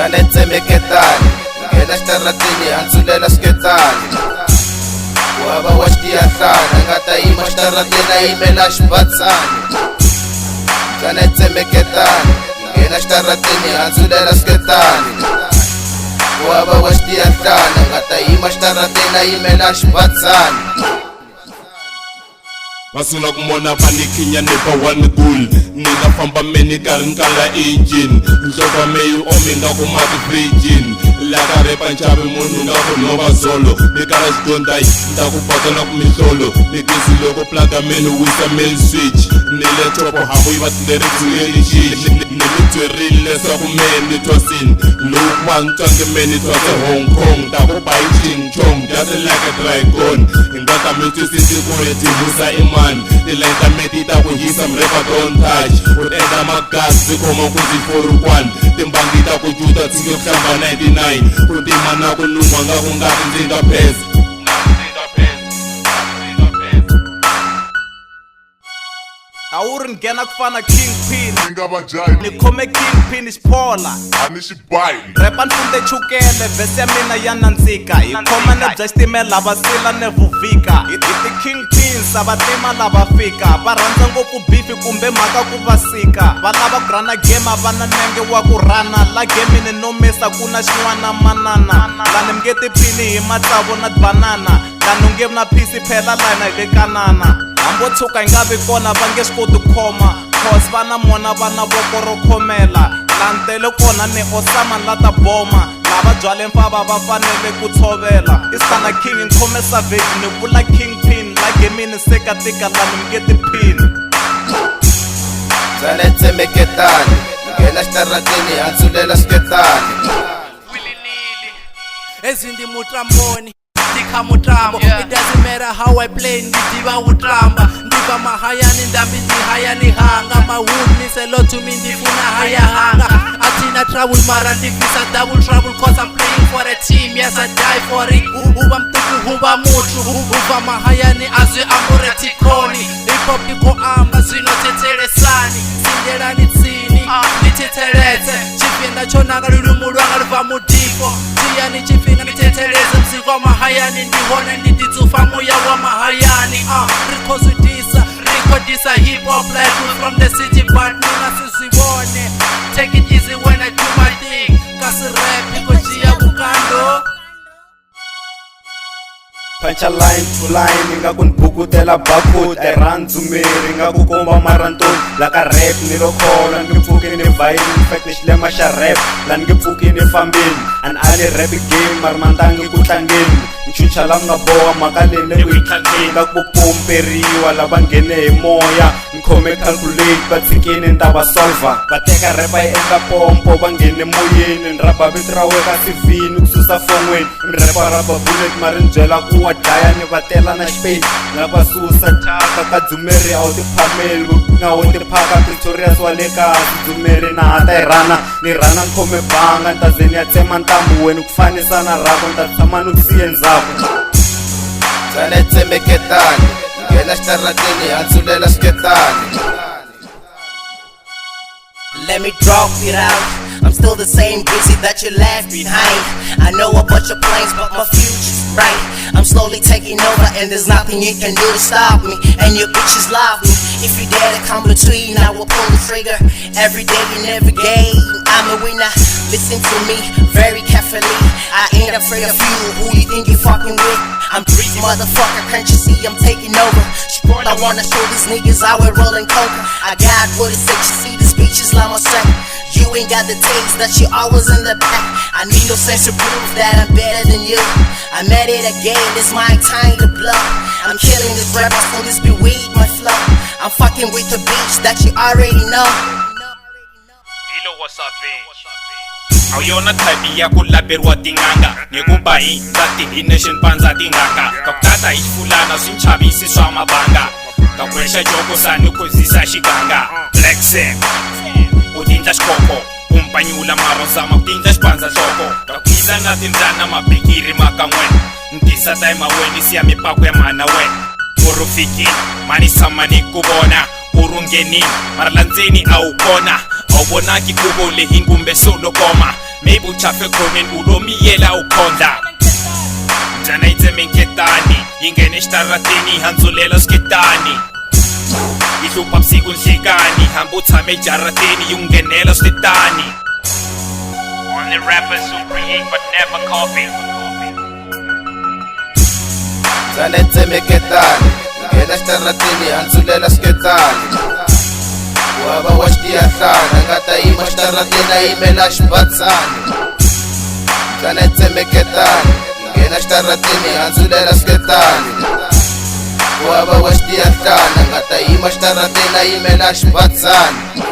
Zanetsemeketani ngena xitaratini handzulela swiketani ku hava wa xitiyahlana nga ta yima xitaratini a yimela xibatsani Zanetsemeketani ngena xitaratini handzulela swiketani ku hava wa xitiyahlana nga ta yima xitaratini a yimela xibatsani Masula kumona panikhinya nepa one goal Nina famba meni kala engine Nhloko meyu omi nga kumati virgin Laka repa nchabe munu nga kunova zolo Nikala xidondai nda kupata na kumihlolo Nikisi loko plaga menu wisa main switch Nile chopo habu iwa tindere tuyeli shit Nimitwerile sa kumeni twasin Look man change meni twase Hong Kong Dako bai ching chong Just like a dragon Ingaka mitu sisi kureti musa ima Ilaita medita kuhisa mrepa don't touch Utenda magasi koma kuzi 4-1 Timbangita kujuta tsinge kushamba 99 Kutimana kunungwa nga kungati nzinga pesa Awuri ngena kufana Kingpin Nikhome Kingpin isiphola Repa nfunde chukele vesi ya mina ya nandzika Ikhoma nebya xitimela vasila nevuvika Iti Kingpins avatima lava fika Va rhandza ngopfu bifi kumbe mhaka ku vasika Va lava ku rana game vana nenge wa ku rana La game ni no mesa kuna xin'wana manana Lani mnge tiphini hi matsavu na banana Lani unge na phisi phela lana hi le kanana Hambo tshuka nga vi kona va nge swi koti khoma Cause vana mona vana voko ro khomela Lantele kona ni Osama lata boma Lava byale mfava va fanele ku tshovela Isana king nkhome savage ni vula Kingpin La game ni seka tika lani mnge tiphini Zanetsemeketani ngena xitaratini handzulela swiketani Ezindi mutramboni Tika mutambo It doesn't matter how I play Ndidiva utramba Ndiva mahayani ndambi ndihayani hanga Mahood means a lot to me ndifuna haya hanga Atina trouble mara ndifisa double trouble Cause I'm playing for a team Yes I die for it Uba mtuku huba mutu Uva mahayani azwe ambure tikoni Hip hop iko amba zwino tetelesani Sindelani tsini Niteteleze Chipinda chonanga lulumu lwanga luva mudipo Tiyani chipinga niteteleze Mziko mahayani ndihone ndititsufa muya wa mahayani Rikodisa hip hop like we from the city but nina sisibone Take it easy when I do my thing Kasi rap iko jia bukando Punch a line to line Nga kunbukutela bakut Erandzumeri Nga kukomba marantoni Laka rap nilo khona Ngipfuki ni vibe In fact nixilema xa rap La ngipfuki ni fambini An ali rap game Marimantangi kutlangeni Nchucha la nga boha mhaka lene ku yitlangeni Nga kupomperiwa lava nghene hi moya Nkhome calculate va tshikini nta va solver Va teka rap yi endla pompo Va nghene moyeni Nrapa viti ra weka sivini Kususa fon'weni Nrapa rapa bullet mari nbyela ku wa dlaya ni va tela na xipedi Nga va susa thyaka ka Dzumeri a wu ti phameli Nga wu ti phaka Pretorius wa le ka Dzumeri na hata hi rana Ni rana nkhome banga Nta ze ni ya tsema ntambu weni kufanisa na rako Nta tshama ni kusiye ndzhaku Zanetsemeketani ngena xitaratini handzulela swiketani Let me drop it out I'm still the same busy that you left behind I know a bunch of plans but my future's bright I'm slowly taking over and there's nothing you can do to stop me And your bitches love me If you dare to come between I will pull the trigger Every day and every game I'm a winner Listen to me very carefully I ain't afraid of you Who you think you fucking with? I'm pretty motherfucker Can't you see I'm taking over I wanna show these niggas how we're rolling coca I got what it takes You see these bitches like my strength You ain't got the taste that you always in the back I need no sense to prove that I'm better than you I made it again, it's my time to blow I'm killing these rappers, so this be weak, my flow I'm fucking with the bitch that you already know Hilo wasafi Auyona type ya kulaberiwa tinganga Ngekubayi, zati hination panza tinganga Kakutata ishfulana sinchabisi swa mabanga Kakwesha joko sani kuzisa shiganga Black Sam Udinja xikoko Umpanyula maro zama kudinja xipanza xoko Kakwisa na tindzana mabikiri makan'we Ntisa taima weni siya mipako ya mana we Urufikini, mani samani kubona Urungenini, maralanzeni au kona Awubonaki kubo lehin kumbe solo koma maybe uchafe khoneni ulomiyela ukhondla mjana itseme nketani ingene exitarateni ihandzulela swiketani yi hlupha vusiku nhlikani hambi u tshame ejarateni yi nghenela switetani. Only rappers who create but never copy. Mjana itseme nketani ingene exitarateni ihandzulela swiketani wava wa xitiyahlana nga ta yima xitarateni a yimela xibatsani. Mjana itseme nketani ingena xitarateni handzulela swiketani wava wa xitiyahlana nga ta yima xitarateni a yimela xibatsani.